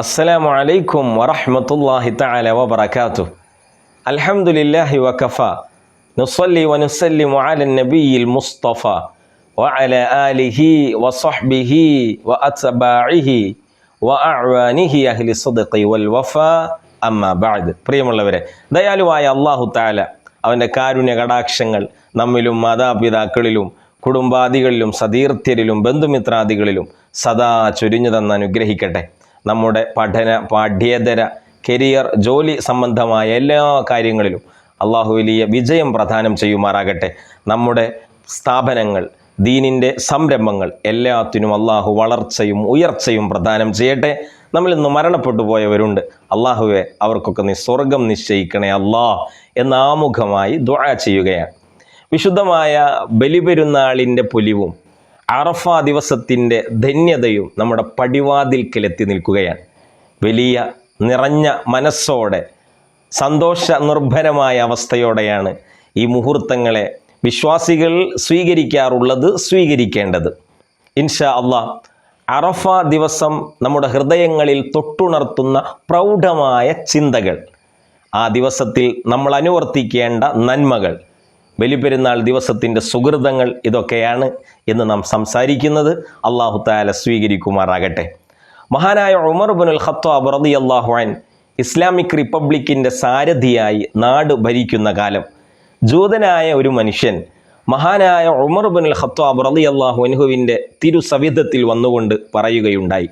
അസ്സലാമു അലൈക്കും വറഹ്മത്തുള്ളാഹി തആല വബറകാതുഹു. അൽഹംദുലില്ലാഹി വകഫ നുസല്ലി വനുസല്ലിമു അലൻ നബിയിൽ മുസ്തഫ വഅലാ ആലിഹി വസഹ്ബിഹി വഅത്ബാഇഹി വഅഅ്വാനിഹി അഹ്ലി സിദ്ഖി വൽ വഫാ അമ്മാ ബഅദ്. പ്രിയമുള്ളവരെ, ദയാലുവായ അല്ലാഹു തആല അവൻ്റെ കാരുണ്യ കടാക്ഷങ്ങൾ നമ്മിലും മാതാപിതാക്കളിലും കുടുംബാദികളിലും സതീർത്ഥ്യരിലും ബന്ധുമിത്രാദികളിലും സദാ ചൊരിഞ്ഞു തന്ന് അനുഗ്രഹിക്കട്ടെ. നമ്മുടെ പഠന പാഠ്യേതര കരിയർ ജോലി സംബന്ധമായ എല്ലാ കാര്യങ്ങളിലും അള്ളാഹു വലിയ വിജയം പ്രദാനം ചെയ്യുമാറാകട്ടെ. നമ്മുടെ സ്ഥാപനങ്ങൾ, ദീനിൻ്റെ സംരംഭങ്ങൾ എല്ലാത്തിനും അള്ളാഹു വളർച്ചയും ഉയർച്ചയും പ്രദാനം ചെയ്യട്ടെ. നമ്മളിൽ നിന്ന് മരണപ്പെട്ടു പോയവരുണ്ട്, അള്ളാഹുവെ അവർക്കൊക്കെ നീ സ്വർഗം നിശ്ചയിക്കണേ അല്ലാഹ് എന്നാമുഖമായി ദുആ ചെയ്യുകയാണ്. വിശുദ്ധമായ ബലിപെരുന്നാളിൻ്റെ പൊലിവും അറഫ ദിവസത്തിൻ്റെ ധന്യതയും നമ്മുടെ പടിവാതിൽക്കലെത്തി നിൽക്കുകയാണ്. വലിയ നിറഞ്ഞ മനസ്സോടെ സന്തോഷ നിർഭരമായ അവസ്ഥയോടെയാണ് ഈ മുഹൂർത്തങ്ങളെ വിശ്വാസികൾ സ്വീകരിക്കാറുള്ളത്, സ്വീകരിക്കേണ്ടത്. ഇൻഷാ അല്ലാഹ് അറഫ ദിവസം നമ്മുടെ ഹൃദയങ്ങളിൽ തൊട്ടുണർത്തുന്ന പ്രൗഢമായ ചിന്തകൾ, ആ ദിവസത്തിൽ നമ്മൾ അനുവർത്തിക്കേണ്ട നന്മകൾ, ബലിപെരുന്നാൾ ദിവസത്തിൻ്റെ സുഹൃതങ്ങൾ, ഇതൊക്കെയാണ് ഇന്ന് നാം സംസാരിക്കുന്നത്. അല്ലാഹു തആല സ്വീകരിക്കുമാറാകട്ടെ. മഹാനായ ഉമർ ഇബ്നുൽ ഖത്താബ് റളിയല്ലാഹു അൻഹു ഇസ്ലാമിക് റിപ്പബ്ലിക്കിൻ്റെ സാരഥിയായി നാട് ഭരിക്കുന്ന കാലം, ജൂതനായ ഒരു മനുഷ്യൻ മഹാനായ ഉമർ ഇബ്നുൽ ഖത്താബ് റളിയല്ലാഹു അൻഹുവിൻ്റെ തിരുസവിധത്തിൽ വന്നുകൊണ്ട് പറയുകയുണ്ടായി,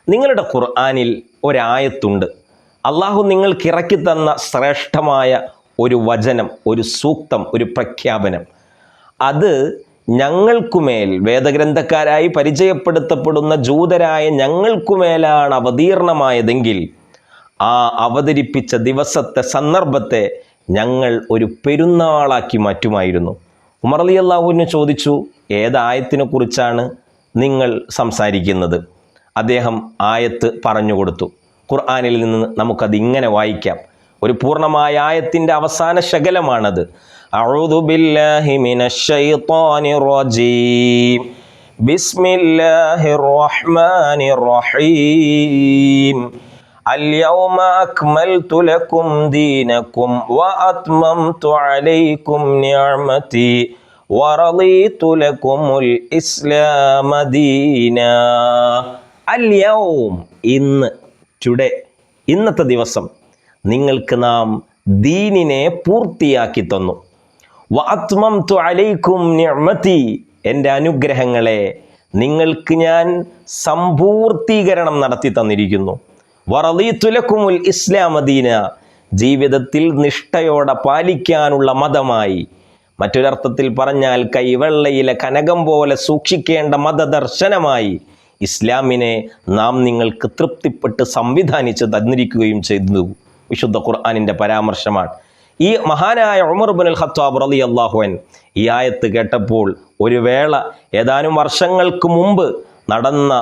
നിങ്ങളുടെ ഖുർആനിൽ ഒരായത്തുണ്ട്, അള്ളാഹു നിങ്ങൾക്ക് ഇറക്കി തന്ന ശ്രേഷ്ഠമായ ഒരു വചനം, ഒരു സൂക്തം, ഒരു പ്രഖ്യാപനം, അത് ഞങ്ങൾക്കുമേൽ വേദഗ്രന്ഥക്കാരായി പരിചയപ്പെടുത്തപ്പെടുന്ന ജൂതരായ ഞങ്ങൾക്കുമേലാണ് അവതീർണമായതെങ്കിൽ ആ അവതരിപ്പിച്ച ദിവസത്തെ സന്ദർഭത്തെ ഞങ്ങൾ ഒരു പെരുന്നാളാക്കി മാറ്റുമായിരുന്നു. ഉമർ റളിയല്ലാഹു അൻഹു ചോദിച്ചു, ഏതായത്തിനെ കുറിച്ചാണ് നിങ്ങൾ സംസാരിക്കുന്നത്? അദ്ദേഹം ആയത്ത് പറഞ്ഞു കൊടുത്തു. ഖുർആനിൽ നിന്ന് നമുക്കതിങ്ങനെ വായിക്കാം. ഒരു പൂർണ്ണമായ ആയത്തിൻ്റെ അവസാന ശകലമാണത്. അഊദു ബില്ലാഹി മിനശ് ശൈത്വാനിർ റജീം ബിസ്മില്ലാഹിർ റഹ്മാനിർ റഹീം അൽയൗമ അക്മൽതു ലക്കും ദീനക്കും വഅത്മംതു അലൈക്കും നിഅമതി വറളീതു ലക്കുമുൽ ഇസ്ലാമ ദീനാ. അൽയൗം, ഇന്ന്, ടുഡേ, ഇന്നത്തെ ദിവസം നിങ്ങൾക്ക് നാം ദീനിനെ പൂർത്തിയാക്കി തന്നു. വഅത്മംതു അലൈക്കും നിഅമതി, എൻ്റെ അനുഗ്രഹങ്ങളെ നിങ്ങൾക്ക് ഞാൻ സമ്പൂർത്തീകരണം നടത്തി തന്നിരിക്കുന്നു. വറളീതു ലക്കുമുൽ ഇസ്ലാമ ദീന, ജീവിതത്തിൽ നിഷ്ഠയോടെ പാലിക്കാനുള്ള മതമായി, മറ്റൊരർത്ഥത്തിൽ പറഞ്ഞാൽ കൈവെള്ളയിലെ കനകം പോലെ സൂക്ഷിക്കേണ്ട മതദർശനമായി ഇസ്ലാമിനെ നാം നിങ്ങൾക്ക് തൃപ്തിപ്പെട്ട് സംവിധാനിച്ച് തന്നിരിക്കുകയും ചെയ്തു. വിശുദ്ധ ഖുർആനിൻ്റെ പരാമർശമാണ്. ഈ മഹാനായ ഉമർ ഇബ്നുൽ ഖത്താബ് റളിയല്ലാഹു അൻഹു ഈ ആയത്ത് കേട്ടപ്പോൾ ഒരു വേള ഏതാനും വർഷങ്ങൾക്ക് മുമ്പ് നടന്ന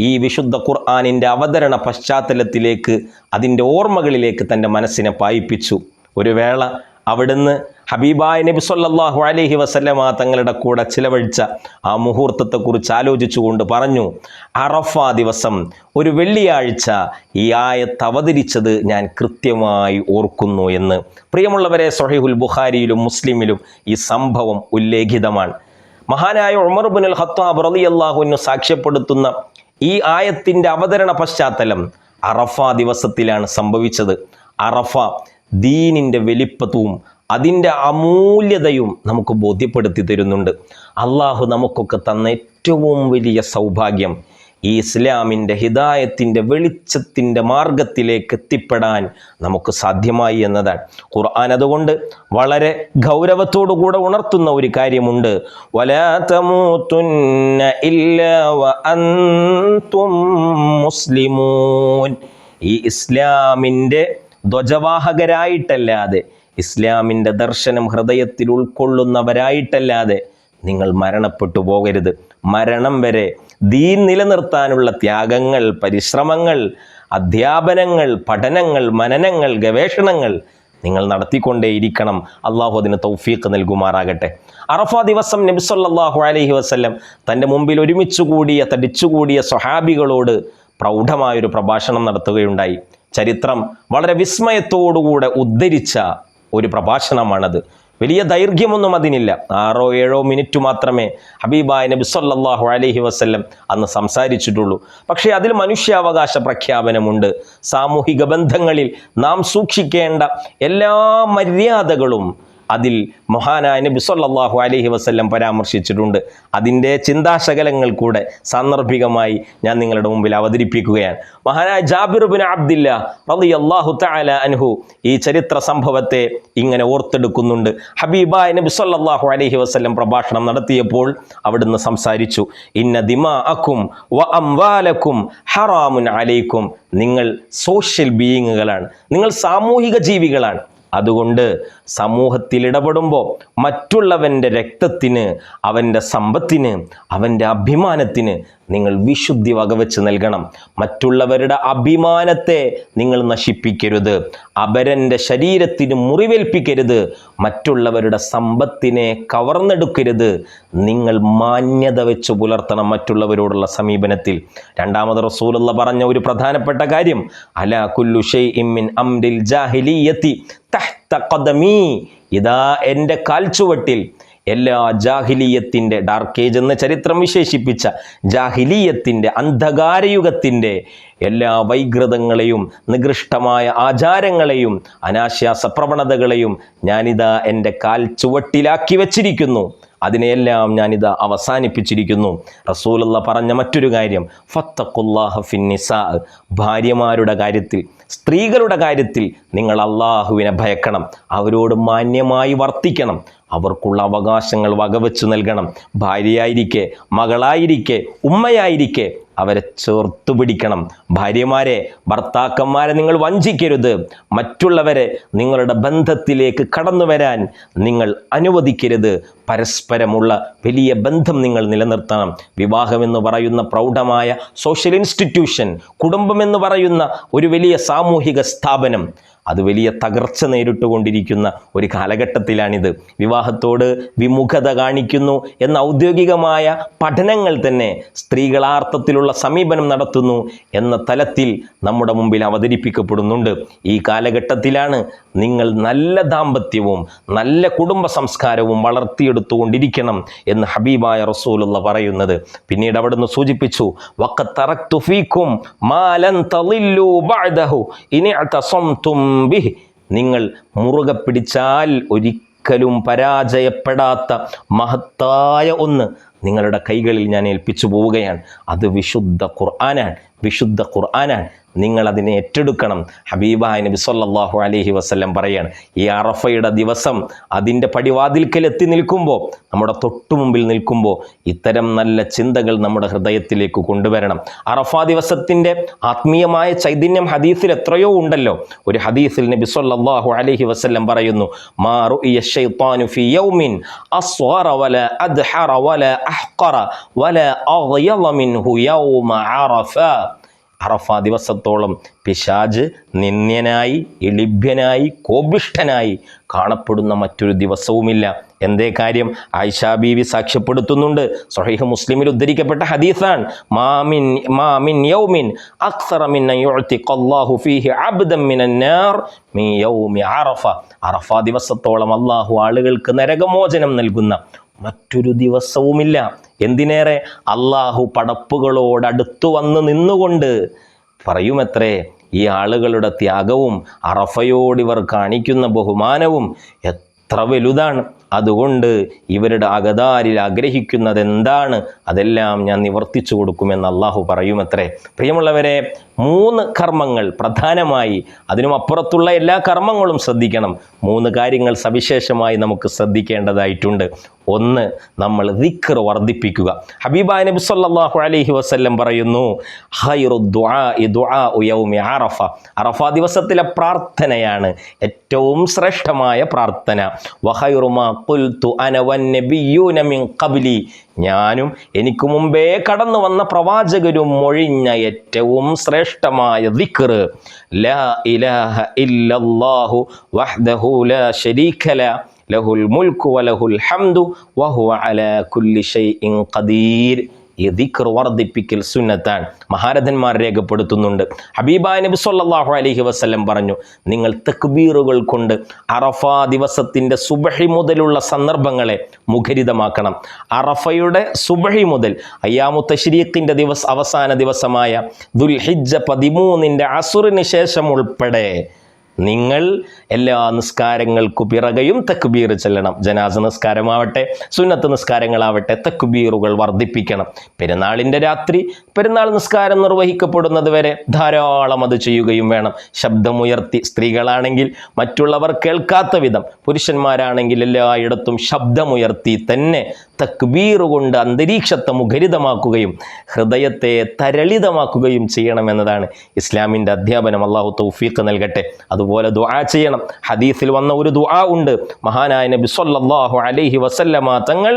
ഈ വിശുദ്ധ ഖുർആനിൻ്റെ അവതരണ പശ്ചാത്തലത്തിലേക്ക്, അതിൻ്റെ ഓർമ്മകളിലേക്ക് തൻ്റെ മനസ്സിനെ പായിപ്പിച്ചു. ഒരു വേള അവിടുന്ന് ഹബീബായ നബി സല്ലല്ലാഹു അലൈഹി വസല്ലമ തങ്ങളുടെ കൂടെ ചിലവഴിച്ച ആ മുഹൂർത്തത്തെക്കുറിച്ച് ആലോചിച്ചുകൊണ്ട് പറഞ്ഞു, അറഫ ദിവസം ഒരു വെള്ളിയാഴ്ച ഈ ആയത്ത് അവതരിച്ചത് ഞാൻ കൃത്യമായി ഓർക്കുന്നു എന്ന്. പ്രിയമുള്ളവരെ, സ്വഹീഹുൽ ബുഖാരിയിലും മുസ്ലിമിലും ഈ സംഭവം ഉല്ലേഖിതമാണ്. മഹാനായ ഉമർ ഇബ്നുൽ ഖത്താബ് റളിയല്ലാഹു അൻഹു സാക്ഷ്യപ്പെടുത്തുന്ന ഈ ആയത്തിൻ്റെ അവതരണ പശ്ചാത്തലം അറഫ ദിവസത്തിലാണ് സംഭവിച്ചത്. അറഫ ദീനിൻ്റെ വലിപ്പവും അതിൻ്റെ അമൂല്യതയും നമുക്ക് ബോധ്യപ്പെടുത്തി തരുന്നുണ്ട്. അള്ളാഹു നമുക്കൊക്കെ തന്ന ഏറ്റവും വലിയ സൗഭാഗ്യം ഈ ഇസ്ലാമിൻ്റെ ഹിദായത്തിൻ്റെ വെളിച്ചത്തിൻ്റെ മാർഗത്തിലേക്ക് എത്തിപ്പെടാൻ നമുക്ക് സാധ്യമായി എന്നതാണ്. ഖുർആൻ അതുകൊണ്ട് വളരെ ഗൗരവത്തോടുകൂടെ ഉണർത്തുന്ന ഒരു കാര്യമുണ്ട്. വലാ തമൂതുന്ന ഇല്ലാ വഅൻതും മുസ്ലിമൂൻ, ഈ ഇസ്ലാമിൻ്റെ ധ്വജവാഹകരായിട്ടല്ലാതെ, ഇസ്ലാമിൻ്റെ ദർശനം ഹൃദയത്തിൽ ഉൾക്കൊള്ളുന്നവരായിട്ടല്ലാതെ നിങ്ങൾ മരണപ്പെട്ടു പോകരുത്. മരണം വരെ ദീൻ നിലനിർത്താനുള്ള ത്യാഗങ്ങൾ, പരിശ്രമങ്ങൾ, അധ്യാപനങ്ങൾ, പഠനങ്ങൾ, മനനങ്ങൾ, ഗവേഷണങ്ങൾ നിങ്ങൾ നടത്തിക്കൊണ്ടേയിരിക്കണം. അള്ളാഹു അതിന് തൗഫീഖ് നൽകുമാറാകട്ടെ. അറഫ ദിവസം നബി സല്ലല്ലാഹു അലൈഹി വസല്ലം തൻ്റെ മുമ്പിൽ ഒരുമിച്ച് കൂടിയ തടിച്ചുകൂടിയ സ്വഹാബികളോട് പ്രൗഢമായൊരു പ്രഭാഷണം നടത്തുകയുണ്ടായി. ചരിത്രം വളരെ വിസ്മയത്തോടുകൂടെ ഉദ്ധരിച്ച ഒരു പ്രഭാഷണമാണത്. വലിയ ദൈർഘ്യമൊന്നും അതിനില്ല, 6-7 മിനിറ്റ് മാത്രമേ ഹബീബായ നബി സല്ലല്ലാഹു അലൈഹി വസല്ലം അന്ന് സംസാരിച്ചിട്ടുള്ളൂ. പക്ഷേ അതിൽ മനുഷ്യാവകാശ പ്രഖ്യാപനമുണ്ട്. സാമൂഹിക ബന്ധങ്ങളിൽ നാം സൂക്ഷിക്കേണ്ട എല്ലാ മര്യാദകളും അതിൽ മഹാനായ നബി സല്ലല്ലാഹു അലൈഹി വസല്ലം പരാമർശിച്ചിട്ടുണ്ട്. അതിൻ്റെ ചിന്താശകലങ്ങൾ കൂടെ സാന്ദർഭികമായി ഞാൻ നിങ്ങളുടെ മുമ്പിൽ അവതരിപ്പിക്കുകയാണ്. മഹാനായ ജാബിർ ഇബ്നു അബ്ദില്ലാ റളിയല്ലാഹു തആല അൻഹു ഈ ചരിത്ര സംഭവത്തെ ഇങ്ങനെ ഓർത്തെടുക്കുന്നുണ്ട്. ഹബീബായ നബി സല്ലല്ലാഹു അലൈഹി വസല്ലം പ്രഭാഷണം നടത്തിയപ്പോൾ അവിടുന്ന് സംസാരിച്ചു, ഇന്ന ദിമാഅക്കും വ അംവാലക്കും ഹറാമുൻ അലൈക്കും. നിങ്ങൾ സോഷ്യൽ ബീയിങ്ങുകളാണ്, നിങ്ങൾ സാമൂഹിക ജീവികളാണ്. അതുകൊണ്ട് സമൂഹത്തിൽ ഇടപെടുമ്പോൾ മറ്റുള്ളവൻ്റെ രക്തത്തിന്, അവൻ്റെ സമ്പത്തിന്, അവൻ്റെ അഭിമാനത്തിന് നിങ്ങൾ വിശുദ്ധി വകവെച്ച് നൽകണം. മറ്റുള്ളവരുടെ അഭിമാനത്തെ നിങ്ങൾ നശിപ്പിക്കരുത്, അപരൻ്റെ ശരീരത്തിന് മുറിവേൽപ്പിക്കരുത്, മറ്റുള്ളവരുടെ സമ്പത്തിനെ കവർന്നെടുക്കരുത്. നിങ്ങൾ മാന്യത വെച്ച് പുലർത്തണം മറ്റുള്ളവരോടുള്ള സമീപനത്തിൽ. രണ്ടാമത് റസൂലുള്ള പറഞ്ഞ ഒരു പ്രധാനപ്പെട്ട കാര്യം, അലാ കുല്ലു ഷൈഇൻ മിൻ അംരിൽ ജാഹിലിയ്യത്തി തഹ്ത ഖദമി. ഇതാ എൻ്റെ കാൽച്ചുവട്ടിൽ എല്ലാ ജാഹിലിയത്തിൻ്റെ, ഡാർക്ക് ഏജ് എന്ന് ചരിത്രം വിശേഷിപ്പിച്ച ജാഹിലിയത്തിൻ്റെ, അന്ധകാരയുഗത്തിൻ്റെ എല്ലാ വൈകൃതങ്ങളെയും നികൃഷ്ടമായ ആചാരങ്ങളെയും അനാശാസ പ്രവണതകളെയും ഞാനിതാ എൻ്റെ കാൽ ചുവട്ടിലാക്കി വച്ചിരിക്കുന്നു. അതിനെയെല്ലാം ഞാനിതാ അവസാനിപ്പിച്ചിരിക്കുന്നു. റസൂലുള്ള പറഞ്ഞ മറ്റൊരു കാര്യം, ഫത്തഖുല്ലാഹ ഫിന്നിസാ. ഭാര്യമാരുടെ കാര്യത്തിൽ, സ്ത്രീകളുടെ കാര്യത്തിൽ നിങ്ങൾ അള്ളാഹുവിനെ ഭയക്കണം, അവരോട് മാന്യമായി വർത്തിക്കണം, അവർക്കുള്ള അവകാശങ്ങൾ വകവെച്ചു നൽകണം. ഭാര്യയായിരിക്കെ, മകളായിരിക്കെ, ഉമ്മയായിരിക്കെ അവരെ ചേർത്തു പിടിക്കണം. ഭാര്യമാരെ, ഭർത്താക്കന്മാരെ നിങ്ങൾ വഞ്ചിക്കരുത്. മറ്റുള്ളവരെ നിങ്ങളുടെ ബന്ധത്തിലേക്ക് കടന്നു വരാൻ നിങ്ങൾ അനുവദിക്കരുത്. പരസ്പരമുള്ള വലിയ ബന്ധം നിങ്ങൾ നിലനിർത്തണം. വിവാഹമെന്ന് പറയുന്ന പ്രൗഢമായ സോഷ്യൽ ഇൻസ്റ്റിറ്റ്യൂഷൻ, കുടുംബമെന്ന് പറയുന്ന ഒരു വലിയ സാമൂഹിക സ്ഥാപനം, അത് വലിയ തകർച്ച നേരിട്ടുകൊണ്ടിരിക്കുന്ന ഒരു കാലഘട്ടത്തിലാണിത്. വിവാഹത്തോട് വിമുഖത കാണിക്കുന്നു എന്ന ഔദ്യോഗികമായ പഠനങ്ങൾ തന്നെ സ്ത്രീകളാർത്ഥത്തിലുള്ള സമീപനം നടത്തുന്നു എന്ന തലത്തിൽ നമ്മുടെ മുമ്പിൽ അവതരിപ്പിക്കപ്പെടുന്നുണ്ട്. ഈ കാലഘട്ടത്തിലാണ് നിങ്ങൾ നല്ല ദാമ്പത്യവും നല്ല കുടുംബ സംസ്കാരവും വളർത്തിയെടുത്തുകൊണ്ടിരിക്കണം എന്ന് ഹബീബായ റസൂലുള്ള പറയുന്നത്. പിന്നീട് അവിടുന്ന് സൂചിപ്പിച്ചു, വഖദ് തറക്തു ഫീക്കും മാ ലൻ തളില്ലു ബഅദഹു ഇൻ ഇഅതസംതും ബിഹി. നിങ്ങൾ മുറുകെ പിടിച്ചാൽ ഒരിക്കലും പരാജയപ്പെടാത്ത മഹത്തായ ഒന്ന് നിങ്ങളുടെ കൈകളിൽ ഞാൻ ഏൽപ്പിച്ചു പോവുകയാണ്. അത് വിശുദ്ധ ഖുർആനാണ്, വിശുദ്ധ ഖുർആനാണ്. നിങ്ങൾ അതിനെ ഏറ്റെടുക്കണം. ഹബീബായ നബി സല്ലല്ലാഹു അലൈഹി വസല്ലം പറയാണ്, ഈ അറഫയുടെ ദിവസം അതിൻ്റെ പടിവാതിൽക്കൽ എത്തി നിൽക്കുമ്പോൾ, നമ്മുടെ തൊട്ടു മുമ്പിൽ നിൽക്കുമ്പോൾ ഇത്തരം നല്ല ചിന്തകൾ നമ്മുടെ ഹൃദയത്തിലേക്ക് കൊണ്ടുവരണം. അറഫ ദിവസത്തിൻ്റെ ആത്മീയമായ ചൈതന്യം ഹദീസിൽ എത്രയോ ഉണ്ടല്ലോ. ഒരു ഹദീസിൽ നബി സല്ലല്ലാഹു അലൈഹി വസല്ലം പറയുന്നു, മാ റുഇയ ശൈത്താനു ഫീ യൗമിൻ അസ്വറ വലാ അദ്ഹറ വലാ അഹ്ഖറ വലാ അഗ്യള മിൻഹു യൗമ അറഫ. അറഫ ദിവസത്തോളം പിശാജ് നിന്ദ്യനായി, എളിഭ്യനായി, കോപിഷ്ഠനായി കാണപ്പെടുന്ന മറ്റൊരു ദിവസവുമില്ല. എന്തേ കാര്യം? ആയിഷ ബീവി സാക്ഷ്യപ്പെടുത്തുന്നുണ്ട്, സ്വഹീഹ് മുസ്ലിമിൽ ഉദ്ധരിക്കപ്പെട്ട ഹദീസാണ്, മാമിൻ യൗമിൻ അക്സറ മിൻ യുഅ്തിഖല്ലാഹു ഫീഹി അബ്ദൻ മിനൻ നാർ മിൻ യൗമി അറഫ. അറഫ ദിവസത്തോളം അല്ലാഹു ആളുകൾക്ക് നരകമോചനം നൽകുന്ന മറ്റൊരു ദിവസവുമില്ല. എന്തിനേറെ, അള്ളാഹു പടപ്പുകളോടടുത്തു വന്ന് നിന്നുകൊണ്ട് പറയുമത്രേ, ഈ ആളുകളുടെ ത്യാഗവും അറഫയോടിവർ കാണിക്കുന്ന ബഹുമാനവും എത്ര വലുതാണ്. അതുകൊണ്ട് ഇവരുടെ അകതാരിൽ ആഗ്രഹിക്കുന്നത് എന്താണ്, അതെല്ലാം ഞാൻ നിവർത്തിച്ചു കൊടുക്കുമെന്ന് അള്ളാഹു പറയുമത്രേ. പ്രിയമുള്ളവരെ, 3 കർമ്മങ്ങൾ പ്രധാനമായി, അതിനും അപ്പുറത്തുള്ള എല്ലാ കർമ്മങ്ങളും ശ്രദ്ധിക്കണം. 3 കാര്യങ്ങൾ സവിശേഷമായി നമുക്ക് ശ്രദ്ധിക്കേണ്ടതായിട്ടുണ്ട്. ഒന്ന്, നമ്മൾ ദിക്ർ വർദ്ധിപ്പിക്കുക. ഹബീബായ നബി സല്ലല്ലാഹു അലൈഹി വസല്ലം പറയുന്നു, ഖൈറു ദുആഇ ദുആഉ യൗമി അറഫ. അറഫ ദിവസത്തിലെ പ്രാർത്ഥനയാണ് ഏറ്റവും ശ്രേഷ്ഠമായ പ്രാർത്ഥന. വഖൈറു മാ ഖുൽതു അന വന്നബിയ്യൂന മിൻ ഖബ്ലി. ഞാനും എനിക്ക് മുമ്പേ കടന്നു വന്ന പ്രവാചകരും മൊഴിഞ്ഞ ഏറ്റവും ശ്രേഷ്ഠമായ ദിക്ർ, ലാ ഇലാഹ ഇല്ലല്ലാഹു വഹ്ദഹു ലാ ശരീക ലഹു ലഹുൽ മുൽക്കു വലഹുൽ ഹംദു വഹുവ അലാ കുല്ലി ഷൈഇൻ ഖദീർ ഈ ദിക്ർ വർദ്ധിപ്പിക്കൽ സുന്നത്താണ്. മഹാരഥന്മാർ രേഖപ്പെടുത്തുന്നുണ്ട്. ഹബീബായ നബി സല്ലല്ലാഹു അലൈഹി വസല്ലം പറഞ്ഞു, നിങ്ങൾ തക്ബീറുകൾ കൊണ്ട് അറഫാ ദിവസത്തിൻ്റെ സുബഹി മുതലുള്ള സന്ദർഭങ്ങളെ മുഖരിതമാക്കണം. അറഫയുടെ സുബഹി മുതൽ അയ്യാമു തശ്രീഖിൻ്റെ അവസാന ദിവസമായ ദുൽഹിജ്ജ 13 അസുറിന് ശേഷം ഉൾപ്പെടെ നിങ്ങൾ എല്ലാ നിസ്കാരങ്ങൾക്കു പിറകെയും തക്ബീർ ചെല്ലണം. ജനാസ നിസ്കാരമാവട്ടെ, സുന്നത്ത് നിസ്കാരങ്ങളാവട്ടെ, തക്ബീറുകൾ വർദ്ധിപ്പിക്കണം. പെരുന്നാളിൻ്റെ രാത്രി പെരുന്നാൾ നിസ്കാരം നിർവഹിക്കപ്പെടുന്നത് വരെ ധാരാളം അത് ചെയ്യുകയും വേണം. ശബ്ദമുയർത്തി, സ്ത്രീകളാണെങ്കിൽ മറ്റുള്ളവർ കേൾക്കാത്ത വിധം, പുരുഷന്മാരാണെങ്കിൽ എല്ലായിടത്തും ശബ്ദമുയർത്തി തന്നെ തക്ബീർ കൊണ്ട് അന്തരീക്ഷത്തെ മുഖരിതമാക്കുകയും ഹൃദയത്തെ തരളിതമാക്കുകയും ചെയ്യണമെന്നതാണ് ഇസ്ലാമിൻ്റെ അധ്യാപനം. അള്ളാഹു തൗഫീഖ് നൽകട്ടെ. അതുപോലെ ദുആ ചെയ്യണം. ഹദീസിൽ വന്ന ഒരു ദുആ ഉണ്ട്. മഹാനായ നബി സല്ലല്ലാഹു അലൈഹി വസല്ലമ തങ്ങൾ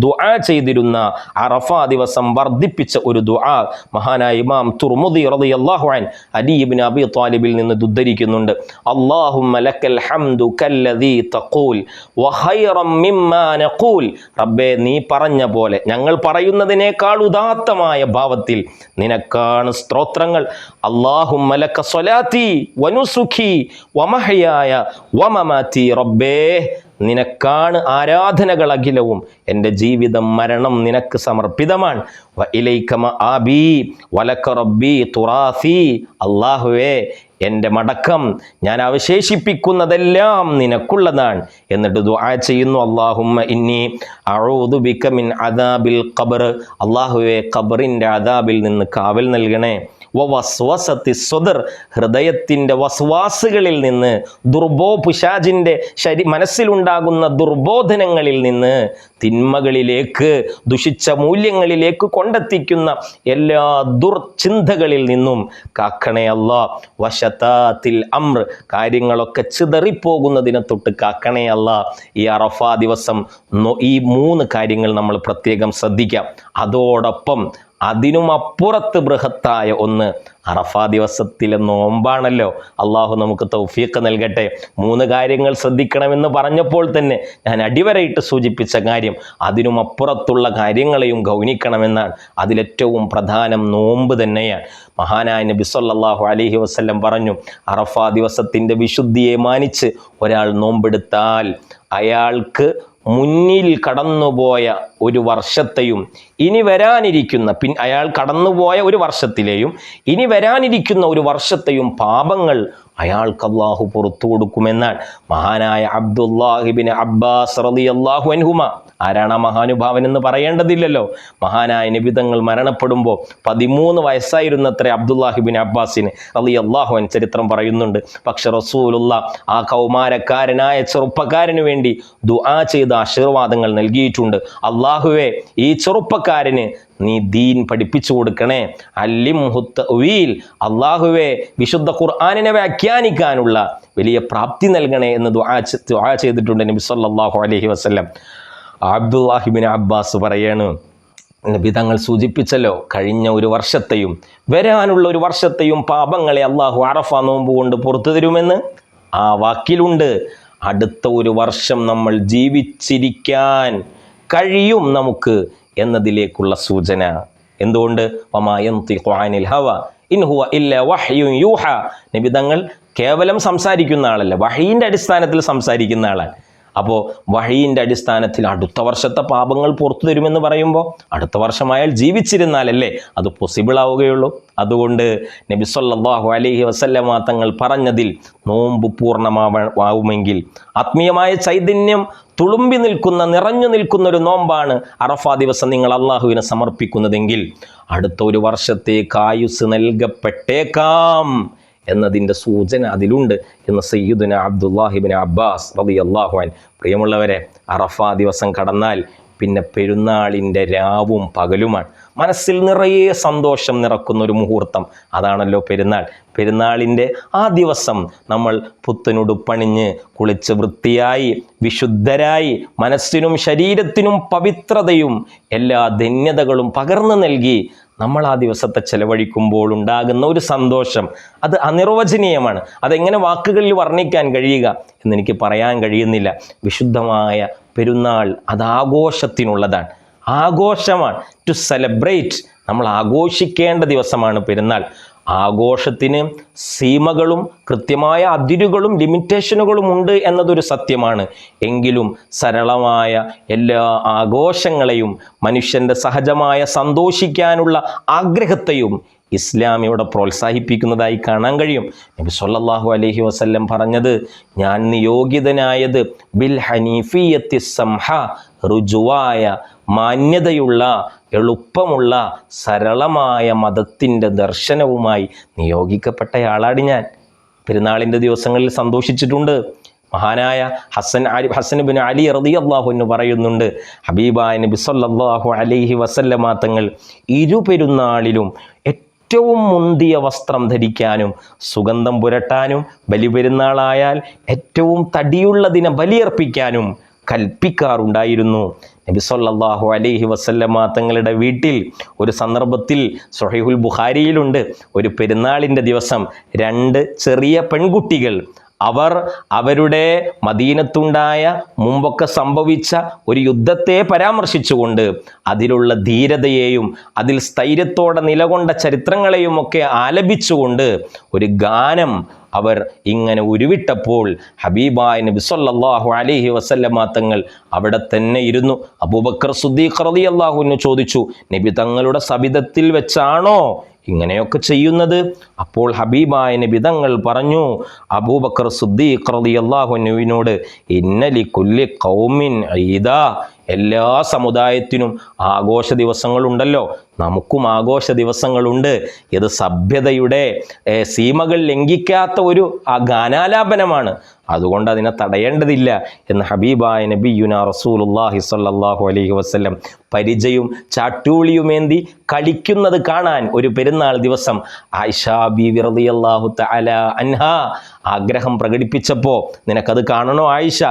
ദുആ ചെയ്തിരുന്ന അറഫ ദിവസം വർദ്ധിപ്പിച്ച ഒരു ദുആ മഹാനായ ഇമാം തുർമുദി റളിയല്ലാഹു അൻഹു അലി ഇബ്നു അബി ത്വാലിബിൽ നിന്ന് ഉദ്ധരിക്കുന്നുണ്ട്. അല്ലാഹുമ്മ ലക്കൽ ഹംദു കല്ലദീ തഖൂൽ വഖൈറൻ മിമ്മാ നഖൂൽ. റബ്ബേ, നീ പറഞ്ഞ പോലെ, ഞങ്ങൾ പറയുന്നതിനേക്കാൾ ഉദാത്തമായ ഭാവത്തിൽ നിനക്കാണ് സ്തോത്രങ്ങൾ. അല്ലാഹുമ്മ ലക സ്വലാത്തി വനുസുഖി വമഹയായ വമമാതി. റബ്ബേ, നിനക്കാണ് ആരാധനകൾ അഖിലവും, എൻ്റെ ജീവിതം മരണം നിനക്ക് സമർപ്പിതമാണ്. വ ഇലൈക മആബി വലക റബ്ബി തുറാഫി. അല്ലാഹുവേ, എൻ്റെ മടക്കം, ഞാൻ അവശേഷിപ്പിക്കുന്നതെല്ലാം നിനക്കുള്ളതാണ്. എന്നിട്ട് ദുആ ചെയ്യുന്നു, അല്ലാഹുമ്മ ഇന്നി അഊദു ബിക മിൻ അദാബിൽ ഖബർ. അല്ലാഹുവേ, ഖബറിൻ്റെ അദാബിൽ നിന്ന് കാവൽ നൽകണേ. വസ്വസത്തി സ്വദർ, ഹൃദയത്തിൻ്റെ വസ്വാസുകളിൽ നിന്ന്, പിശാചിൻ്റെ മനസ്സിലുണ്ടാകുന്ന ദുർബോധനങ്ങളിൽ നിന്ന്, തിന്മകളിലേക്ക്, ദുഷിച്ച മൂല്യങ്ങളിലേക്ക് കൊണ്ടെത്തിക്കുന്ന എല്ലാ ദുർചിന്തകളിൽ നിന്നും കാക്കണേ അല്ലാ. വശതാത്തിൽ അംർ, കാര്യങ്ങളൊക്കെ ചിതറിപ്പോകുന്നതിനെ തൊട്ട് കാക്കണേ അല്ലാ. ഈ അറഫ ദിവസം ഈ 3 കാര്യങ്ങൾ നമ്മൾ പ്രത്യേകം ശ്രദ്ധിക്കാം. അതോടൊപ്പം അതിനുമപ്പുറത്ത് ബൃഹത്തായ ഒന്ന് അറഫാ ദിവസത്തിലെ നോമ്പാണല്ലോ. അള്ളാഹു നമുക്ക് തൗഫീഖ് നൽകട്ടെ. 3 കാര്യങ്ങൾ ശ്രദ്ധിക്കണമെന്ന് പറഞ്ഞപ്പോൾ തന്നെ ഞാൻ അടിവരയിട്ട് സൂചിപ്പിച്ച കാര്യം അതിനുമപ്പുറത്തുള്ള കാര്യങ്ങളെയും ഗൗനിക്കണമെന്നാണ്. അതിലേറ്റവും പ്രധാനം നോമ്പ് തന്നെയാണ്. മഹാനായ നബി സല്ലല്ലാഹു അലൈഹി വസല്ലം പറഞ്ഞു, അറഫാ ദിവസത്തിൻ്റെ വിശുദ്ധിയെ മാനിച്ച് ഒരാൾ നോമ്പെടുത്താൽ അയാൾക്ക് മുന്നിൽ കടന്നുപോയ ഒരു വർഷത്തെയും ഇനി വരാനിരിക്കുന്ന അയാൾ കടന്നുപോയ ഒരു വർഷത്തിലെയും ഇനി വരാനിരിക്കുന്ന ഒരു വർഷത്തെയും പാപങ്ങൾ അയാൾക്ക് അല്ലാഹു പുറത്തു കൊടുക്കുമെന്നാണ്. മഹാനായ അബ്ദുല്ലാഹി ഇബ്നു അബ്ബാസ് റളിയല്ലാഹു അൻഹുമ, ആരാണ് ആ മഹാനുഭാവൻ എന്ന് പറയേണ്ടതില്ലല്ലോ. മഹാനായ നബി തങ്ങൾ മരണപ്പെടുമ്പോൾ 13 വയസ്സായിരുന്നത്രേ അബ്ദുല്ലാഹി ഇബ്നു അബ്ബാസിന് റളിയല്ലാഹു അൻഹു. ചരിത്രം പറയുന്നുണ്ട്. പക്ഷെ റസൂലുള്ള ആ കൗമാരക്കാരനായ ചെറുപ്പക്കാരന് വേണ്ടി ദുആ ചെയ്ത ആശീർവാദങ്ങൾ നൽകിയിട്ടുണ്ട്. അല്ലാഹുവേ, ഈ ചെറുപ്പക്കാരന് നീ ദീൻ പഠിപ്പിച്ചു കൊടുക്കണേ. അല്ലിംഹു തഅ്വീൽ, അല്ലാഹുവേ, വിശുദ്ധ ഖുർആനിനെ വ്യാഖ്യാനിക്കാനുള്ള വലിയ പ്രാപ്തി നൽകണേ എന്ന് ദുആ ചെയ്തിട്ടുണ്ട് നബി സല്ലല്ലാഹു അലൈഹി വസല്ലം. അബ്ദുല്ലാഹി ഇബ്നു അബ്ബാസ് പറയാണ്, നബി തങ്ങൾ സൂചിപ്പിച്ചല്ലോ, കഴിഞ്ഞ ഒരു വർഷത്തെയും വരാനുള്ള ഒരു വർഷത്തെയും പാപങ്ങളെ അല്ലാഹു അറഫ നോമ്പ് കൊണ്ട് പുറത്തു തരുമെന്ന്. ആ വാക്കിലുണ്ട് അടുത്ത ഒരു വർഷം നമ്മൾ ജീവിച്ചിരിക്കാൻ കഴിയും നമുക്ക് എന്നതിലേക്കുള്ള സൂചന. എന്തുകൊണ്ട്? വമാ യൻതിഖു അനിൽ ഹവ ഇൻ ഹുവ ഇല്ലാ വഹ്യുൻ യൂഹ. നബി തങ്ങൾ കേവലം സംസാരിക്കുന്ന ആളല്ല, വഹീൻ്റെ അടിസ്ഥാനത്തിൽ സംസാരിക്കുന്ന ആളാണ്. അപ്പോൾ വഹീൻ്റെ അടിസ്ഥാനത്തിൽ അടുത്ത വർഷത്തെ പാപങ്ങൾ പുറത്തു തരുമെന്ന് പറയുമ്പോൾ അടുത്ത വർഷം അയാൾ ജീവിച്ചിരുന്നാലല്ലേ അത് പോസിബിൾ ആവുകയുള്ളൂ. അതുകൊണ്ട് നബി സല്ലല്ലാഹു അലൈഹി വസല്ലമ തങ്ങൾ പറഞ്ഞതിൽ നോമ്പ് പൂർണ്ണമാവുമെങ്കിൽ ആത്മീയമായ ചൈതന്യം തുളുമ്പി നിൽക്കുന്ന, നിറഞ്ഞു നിൽക്കുന്ന ഒരു നോമ്പാണ് അറഫാ ദിവസം നിങ്ങൾ അള്ളാഹുവിനെ സമർപ്പിക്കുന്നതെങ്കിൽ അടുത്ത ഒരു വർഷത്തേക്ക് ആയുസ് നൽകപ്പെട്ടേക്കാം എന്നതിൻ്റെ സൂചന അതിലുണ്ട് എന്ന് സയ്യിദുന അബ്ദുല്ലാഹി ഇബ്നു അബ്ബാസ് റളിയല്ലാഹു അൻഹു. പ്രിയമുള്ളവരെ, അറഫാ ദിവസം കടന്നാൽ പിന്നെ പെരുന്നാളിൻ്റെ രാവും പകലുമാണ്. മനസ്സിൽ നിറയെ സന്തോഷം നിറക്കുന്ന ഒരു മുഹൂർത്തം അതാണല്ലോ പെരുന്നാൾ. പെരുന്നാളിൻ്റെ ആ ദിവസം നമ്മൾ പുത്തനുടുപ്പണിഞ്ഞ് കുളിച്ച് വൃത്തിയായി വിശുദ്ധരായി മനസ്സിനും ശരീരത്തിനും പവിത്രതയും എല്ലാ ധന്യതകളും പകർന്നു നൽകി നമ്മൾ ആ ദിവസത്തെ ചെലവഴിക്കുമ്പോൾ ഉണ്ടാകുന്ന ഒരു സന്തോഷം അത് അനിർവചനീയമാണ്. അതെങ്ങനെ വാക്കുകളിൽ വർണ്ണിക്കാൻ കഴിയുക എന്നെനിക്ക് പറയാൻ കഴിയുന്നില്ല. വിശുദ്ധമായ പെരുന്നാൾ അത് ആഘോഷത്തിനുള്ളതാണ്. ആഘോഷമാണ്, ടു സെലിബ്രേറ്റ്. നമ്മൾ ആഘോഷിക്കേണ്ട ദിവസമാണ് പെരുന്നാൾ. ആഘോഷത്തിന് സീമകളും കൃത്യമായ അതിരുകളും ലിമിറ്റേഷനുകളും ഉണ്ട് എന്നതൊരു സത്യമാണ്. എങ്കിലും സരളമായ എല്ലാ ആഘോഷങ്ങളെയും മനുഷ്യൻ്റെ സഹജമായ സന്തോഷിക്കാനുള്ള ആഗ്രഹത്തെയും ഇസ്ലാം ഇവിടെ പ്രോത്സാഹിപ്പിക്കുന്നതായി കാണാൻ കഴിയും. നബി സല്ലല്ലാഹു അലൈഹി വസല്ലം പറഞ്ഞത്, ഞാൻ നിയോഗിതനായത് ബിൽ ഹനീഫിയത്തി സംഹ, ഋജുവായ മാന്യതയുള്ള എളുപ്പമുള്ള സരളമായ മതത്തിൻ്റെ ദർശനവുമായി നിയോഗിക്കപ്പെട്ടയാളാണ് ഞാൻ. പെരുന്നാളിൻ്റെ ദിവസങ്ങളിൽ സന്തോഷിച്ചിട്ടുണ്ട്. മഹാനായ ഹസൻ ബിൻ അലി റളിയല്ലാഹു അൻഹു പറയുന്നുണ്ട്, ഹബീബായ നബി സല്ലല്ലാഹു അലൈഹി വസല്ലമ തങ്ങൾ ഇരുപെരുന്നാളിലും ഏറ്റവും മുന്തിയ വസ്ത്രം ധരിക്കാനും സുഗന്ധം പുരട്ടാനും ബലിപെരുന്നാളായാൽ ഏറ്റവും തടിയുള്ളതിനെ ബലിയർപ്പിക്കാനും കൽപ്പിക്കാറുണ്ടായിരുന്നു. നബി സല്ലല്ലാഹു അലൈഹി വസല്ലമ തങ്ങളുടെ വീട്ടിൽ ഒരു സന്ദർഭത്തിൽ സ്വഹീഹുൽ ബുഖാരിയിലുണ്ട്, ഒരു പെരുന്നാളിൻ്റെ ദിവസം 2 ചെറിയ പെൺകുട്ടികൾ അവരുടെ മദീനത്തുണ്ടായ മുമ്പൊക്കെ സംഭവിച്ച ഒരു യുദ്ധത്തെ പരാമർശിച്ചുകൊണ്ട് അതിലുള്ള ധീരതയെയും അതിൽ സ്ഥൈര്യത്തോടെ നിലകൊണ്ട ചരിത്രങ്ങളെയും ഒക്കെ ആലപിച്ചുകൊണ്ട് ഒരു ഗാനം അവർ ഇങ്ങനെ ഉരുവിട്ടപ്പോൾ ഹബീബായ നബി സല്ലല്ലാഹു അലൈഹി വസല്ലമ തങ്ങൾ അവിടെ തന്നെ ഇരുന്നു. അബൂബക്കർ സിദ്ദീഖ് റളിയല്ലാഹു അൻഹു ചോദിച്ചു, നബി തങ്ങളുടെ സബിതത്തിൽ വെച്ചാണോ ഇങ്ങനെയൊക്കെ ചെയ്യുന്നത്? അപ്പോൾ ഹബീബായ നബി തങ്ങൾ പറഞ്ഞു, അബൂബക്കർ സിദ്ദീഖ് റളിയല്ലാഹു അൻഹുവിനോട്, ഇന്ന ലികുല്ലി ഖൗമിൻ ഈദാ, എല്ലാ സമുദായത്തിനും ആഘോഷ ദിവസങ്ങളുണ്ടല്ലോ, നമുക്കും ആഘോഷ ദിവസങ്ങളുണ്ട്. ഇത് സഭ്യതയുടെ സീമകൾ ലംഘിക്കാത്ത ഒരു ഗാനാലാപനമാണ്, അതുകൊണ്ട് അതിനെ തടയേണ്ടതില്ല എന്ന് ഹബീബായ നബിയുന റസൂലുള്ളാഹി സ്വല്ലല്ലാഹു അലൈഹി വസല്ലം പരിചയും ചാട്ടൂളിയുമേന്തി കളിക്കുന്നത് കാണാൻ ഒരു പെരുന്നാൾ ദിവസം ആയിഷ ബീവി റളിയല്ലാഹു തആല അൻഹ ആഗ്രഹം പ്രകടിപ്പിച്ചപ്പോൾ, നിനക്കത് കാണണോ ആയിഷ,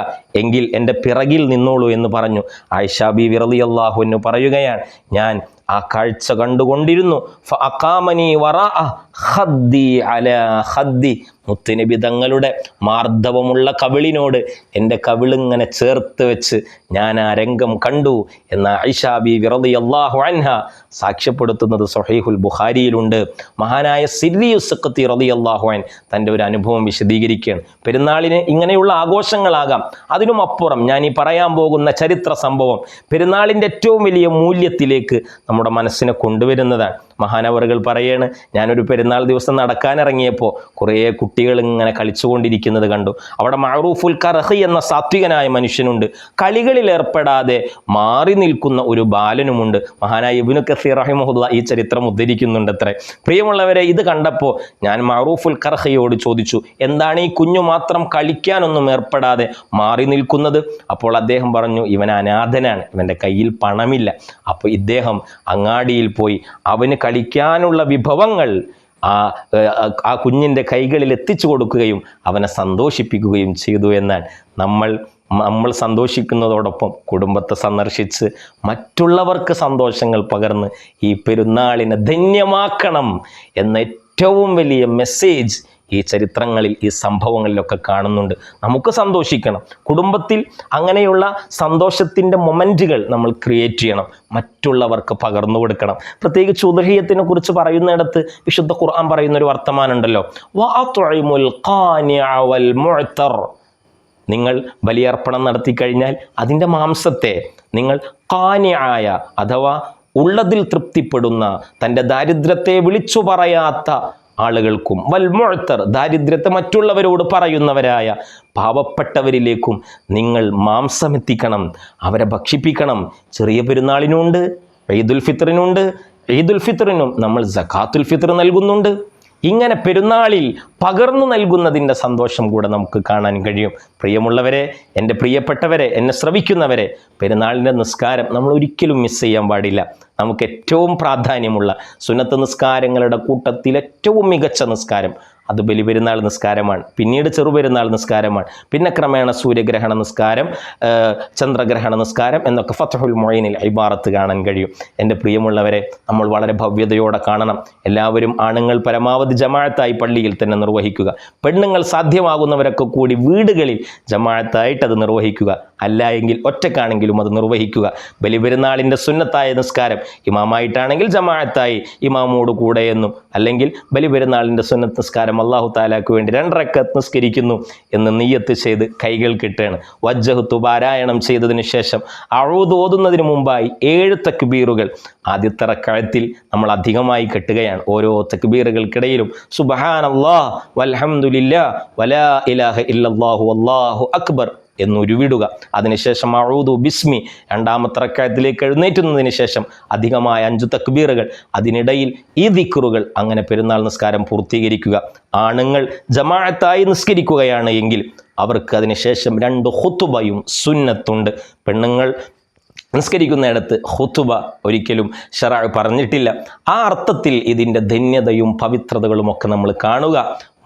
എങ്കിൽ എൻ്റെ പിറകിൽ നിന്നോളൂ എന്ന് പറഞ്ഞു. ആയിഷ ബീവി റളിയല്ലാഹു അൻഹ പറയുകയാണ്, ഞാൻ ആ കാഴ്ച കണ്ടുകൊണ്ടിരുന്നു. ഫഅഖാമനി വറാഅ ഖദ്ദി അലാ ഖദ്ദി, മുത്തുനബി തങ്ങളുടെ മാർദ്ദവമുള്ള കവിളിനോട് എൻ്റെ കവിളിങ്ങനെ ചേർത്ത് വെച്ച് ഞാൻ ആ രംഗം കണ്ടു എന്ന് ആയിഷ ബീവി റളിയല്ലാഹു അൻഹ സാക്ഷ്യപ്പെടുത്തുന്നത് സ്വഹീഹുൽ ബുഖാരിയിലുണ്ട്. മഹാനായ സിദ്ദീഖ് സഖത്തി റളിയല്ലാഹു അൻഹു തൻ്റെ ഒരു അനുഭവം വിശദീകരിക്കുകയാണ്. പെരുന്നാളിന് ഇങ്ങനെയുള്ള ആഘോഷങ്ങളാകാം, അതിനും അപ്പുറം ഞാൻ ഈ പറയാൻ പോകുന്ന ചരിത്ര സംഭവം പെരുന്നാളിൻ്റെ ഏറ്റവും വലിയ മൂല്യത്തിലേക്ക് നമ്മുടെ മനസ്സിനെ കൊണ്ടുവരുന്നതാണ്. മഹാനവറുകൾ പറയാണ്, ഞാനൊരു പെരുന്നാൾ ദിവസം നടക്കാനിറങ്ങിയപ്പോൾ കുറേ കുട്ടികൾ ഇങ്ങനെ കളിച്ചുകൊണ്ടിരിക്കുന്നത് കണ്ടു. അവിടെ മഅറൂഫുൽ കർഹി എന്ന സാത്വികനായ മനുഷ്യനുണ്ട്, കളികളിൽ ഏർപ്പെടാതെ മാറി നിൽക്കുന്ന ഒരു ബാലനുമുണ്ട്. മഹാനായ ഇബ്നു കസീർ റഹിമഹുല്ലാഹ് ഈ ചരിത്രം ഉദ്ധരിക്കുന്നുണ്ട് അത്രേ. പ്രിയമുള്ളവരെ, ഇത് കണ്ടപ്പോൾ ഞാൻ മഅറൂഫുൽ കർഹിയോട് ചോദിച്ചു, എന്താണ് ഈ കുഞ്ഞു മാത്രം കളിക്കാനൊന്നും ഏർപ്പെടാതെ മാറി നിൽക്കുന്നത്? അപ്പോൾ അദ്ദേഹം പറഞ്ഞു, ഇവൻ അനാഥനാണ്, ഇവൻ്റെ കയ്യിൽ പണമില്ല. അപ്പോൾ ഇദ്ദേഹം അങ്ങാടിയിൽ പോയി അവന് കളിക്കാനുള്ള വിഭവങ്ങൾ ആ കുഞ്ഞിൻ്റെ കൈകളിൽ എത്തിച്ചു കൊടുക്കുകയും അവനെ സന്തോഷിപ്പിക്കുകയും ചെയ്തു എന്നാണ്. നമ്മൾ സന്തോഷിക്കുന്നതോടൊപ്പം കുടുംബത്തെ സന്ദർശിച്ച് മറ്റുള്ളവർക്ക് സന്തോഷങ്ങൾ പകർന്ന് ഈ പെരുന്നാളിനെ ധന്യമാക്കണം എന്ന ഏറ്റവും വലിയ മെസ്സേജ് ഈ ചരിത്രങ്ങളിൽ ഈ സംഭവങ്ങളിലൊക്കെ കാണുന്നുണ്ട്. നമുക്ക് സന്തോഷിക്കണം, കുടുംബത്തിൽ അങ്ങനെയുള്ള സന്തോഷത്തിൻ്റെ മൊമെൻറ്റുകൾ നമ്മൾ ക്രിയേറ്റ് ചെയ്യണം, മറ്റുള്ളവർക്ക് പകർന്നു കൊടുക്കണം. പ്രത്യേകിച്ച് ഉദ്ഹിയത്തിനെ കുറിച്ച് പറയുന്നിടത്ത് വിശുദ്ധ ഖുർആൻ പറയുന്നൊരു വർത്തമാനമുണ്ടല്ലോ, വഅത്ഇമുൽ ഖാനിഅ വൽ മുഅ്തർ, നിങ്ങൾ ബലിയർപ്പണം നടത്തി കഴിഞ്ഞാൽ അതിൻ്റെ മാംസത്തെ നിങ്ങൾ ഖാനിആയ അഥവാ ഉള്ളതിൽ തൃപ്തിപ്പെടുന്ന, തൻ്റെ ദാരിദ്ര്യത്തെ വിളിച്ചു പറയാത്ത ആളുകൾക്കും, വൽ മുഅ്തർ ദാരിദ്ര്യത്തെ മറ്റുള്ളവരോട് പറയുന്നവരായ പാവപ്പെട്ടവരിലേക്കും നിങ്ങൾ മാംസമെത്തിക്കണം, അവരെ ഭക്ഷിപ്പിക്കണം. ചെറിയ പെരുന്നാളിനുണ്ട്, ഈദുൽ ഫിത്റിനുണ്ട്, ഈദുൽ ഫിത്റിനും നമ്മൾ സകാത്തുൽ ഫിത്ർ നൽകുന്നുണ്ട്. ഇങ്ങനെ പെരുന്നാളിൽ പകർന്നു നൽകുന്നതിൻ്റെ സന്തോഷം കൂടെ നമുക്ക് കാണാൻ കഴിയും. പ്രിയമുള്ളവരെ, എൻ്റെ പ്രിയപ്പെട്ടവരെ, എന്നെ ശ്രവിക്കുന്നവരെ, പെരുന്നാളിൻ്റെ നിസ്കാരം നമ്മൾ ഒരിക്കലും മിസ് ചെയ്യാൻ പാടില്ല. നമുക്ക് ഏറ്റവും പ്രാധാന്യമുള്ള സുന്നത്ത് നിസ്കാരങ്ങളുടെ കൂട്ടത്തിൽ ഏറ്റവും മികച്ച നിസ്കാരം അത് ബലിപെരുന്നാൾ നിസ്കാരമാണ്. പിന്നീട് ചെറുപെരുന്നാൾ നിസ്കാരമാണ്. പിന്നെ ക്രമേണ സൂര്യഗ്രഹണ നിസ്കാരം, ചന്ദ്രഗ്രഹണ നിസ്കാരം എന്നൊക്കെ ഫത്ഹുൽ മുഈനിൽ ഇബാറത്ത് കാണാൻ കഴിയും. എൻ്റെ പ്രിയമുള്ളവരെ, നമ്മൾ വളരെ ഭവ്യതയോടെ കാണണം. എല്ലാവരും ആണുങ്ങൾ പരമാവധി ജമാഅത്തായി പള്ളിയിൽ തന്നെ നിർവഹിക്കുക. പെണ്ണുങ്ങൾ സാധ്യമാകുന്നവരൊക്കെ കൂടി വീടുകളിൽ ജമാഅത്തായിട്ട് അത് നിർവഹിക്കുക. അല്ല എങ്കിൽ ഒറ്റക്കാണെങ്കിലും അത് നിർവഹിക്കുക. ബലിപെരുന്നാളിൻ്റെ സുന്നത്തായ നിസ്കാരം ഇമാമായിട്ടാണെങ്കിൽ ജമാഅത്തായി ഇമാമോട് കൂടെ എന്നും, അല്ലെങ്കിൽ ബലിപെരുന്നാളിൻ്റെ സുന്നത്ത് നിസ്കാരം അല്ലാഹു തആലാക്ക് വേണ്ടി 2 റക്അത്ത് നിസ്കരിക്കുന്നു എന്ന് നിയ്യത്ത് ചെയ്ത് കൈകൾ കെട്ടുകയാണ്. വജ്ജഹ്തു പാരായണം ചെയ്തതിന് ശേഷം അഊദ് ഓതുന്നതിന് മുമ്പായി 7 തക്ബീറുകൾ ആദ്യത്തെ റക്അത്തിൽ നമ്മൾ അധികമായി കെട്ടുകയാണ്. ഓരോ തക്ബീറുകൾക്കിടയിലും സുബ്ഹാനല്ലാഹ് വൽഹംദുലില്ലാഹ് വലാ ഇലാഹ ഇല്ലല്ലാഹു വല്ലാഹു അക്ബർ എന്നുരുവിടുക. അതിനുശേഷം അഊദു ബിസ്മി 2ാമത്തെ റക്അത്തിലേക്ക് എഴുന്നേറ്റുന്നതിന് ശേഷം അധികമായ 5 തക്ബീറുകൾ, അതിനിടയിൽ ഈ ദിക്റുകൾ, അങ്ങനെ പെരുന്നാൾ നിസ്കാരം പൂർത്തീകരിക്കുക. ആണുങ്ങൾ ജമാഅത്തായി നിസ്കരിക്കുകയാണ് എങ്കിൽ അവർക്ക് അതിനുശേഷം 2 ഖുതുബയും സുന്നത്തുണ്ട്. പെണ്ണുങ്ങൾ നിസ്കരിക്കുന്നിടത്ത് ഖുതുബ ഒരിക്കലും ശറഅ് പറഞ്ഞിട്ടില്ല. ആ അർത്ഥത്തിൽ ഇതിൻ്റെ ധന്യതയും പവിത്രതകളും ഒക്കെ നമ്മൾ കാണുക,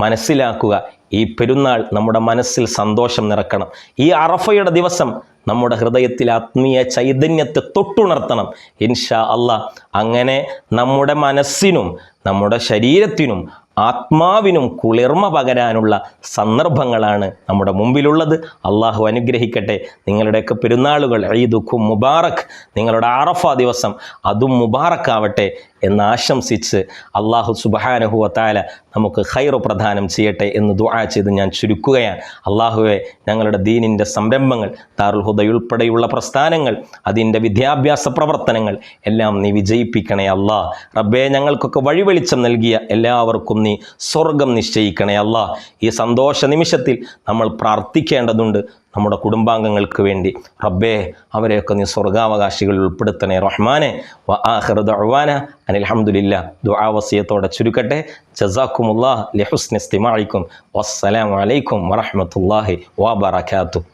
മനസ്സിലാക്കുക. ഈ പെരുന്നാൾ നമ്മുടെ മനസ്സിൽ സന്തോഷം നിറക്കണം. ഈ അറഫയുടെ ദിവസം നമ്മുടെ ഹൃദയത്തിൽ ആത്മീയ ചൈതന്യത്തെ തൊട്ടുണർത്തണം ഇൻഷാ അല്ലാഹ്. അങ്ങനെ നമ്മുടെ മനസ്സിനും നമ്മുടെ ശരീരത്തിനും ആത്മാവിനും കുളിർമ പകരാനുള്ള സന്ദർഭങ്ങളാണ് നമ്മുടെ മുമ്പിലുള്ളത്. അള്ളാഹു അനുഗ്രഹിക്കട്ടെ. നിങ്ങളുടെയൊക്കെ പെരുന്നാളുകൾ ഈദുക്കും മുബാറക്, നിങ്ങളുടെ അറഫ ദിവസം അതും മുബാറക്കാവട്ടെ എന്ന് ആശംസിച്ച് അള്ളാഹു സുബ്ഹാനഹു വ തആല നമുക്ക് ഖൈർ പ്രദാനം ചെയ്യട്ടെ എന്ന് ദുആ ചെയ്ത് ഞാൻ ചുരുക്കുകയാണ്. അള്ളാഹുവെ, ഞങ്ങളുടെ ദീനിൻ്റെ സംരംഭങ്ങൾ, ദാറുൽ ഹുദ ഉൾപ്പെടെയുള്ള പ്രസ്ഥാനങ്ങൾ, അതിൻ്റെ വിദ്യാഭ്യാസ പ്രവർത്തനങ്ങൾ എല്ലാം നീ വിജയിപ്പിക്കണേ അല്ലാഹ്. റബ്ബേ, ഞങ്ങൾക്കൊക്കെ വഴിവെളിച്ചം നൽകിയ എല്ലാവർക്കും നീ സ്വർഗം നിശ്ചയിക്കണേ അല്ലാഹ്. ഈ സന്തോഷ നിമിഷത്തിൽ നമ്മൾ പ്രാർത്ഥിക്കേണ്ടതുണ്ട് നമ്മുടെ കുടുംബാംഗങ്ങൾക്ക് വേണ്ടി. റബ്ബേ, അവരെയൊക്കെ നീ സ്വർഗാവകാശികളിൽ ഉൾപ്പെടുത്തണേ റഹ്മാനെ. വ ആഖിറു ദഅ്വാന അനിൽ ഹംദുലില്ലാഹ്. ദുആ വസിയത്തോടെ ചുരുക്കട്ടെ. ജസാക്കുമുല്ലാഹ് ലിഹുസ്നി ഇസ്തിമാഇക്കും. വസ്സലാമു അലൈക്കും വറഹ്മത്തുള്ളാഹി വബറകാതുഹു.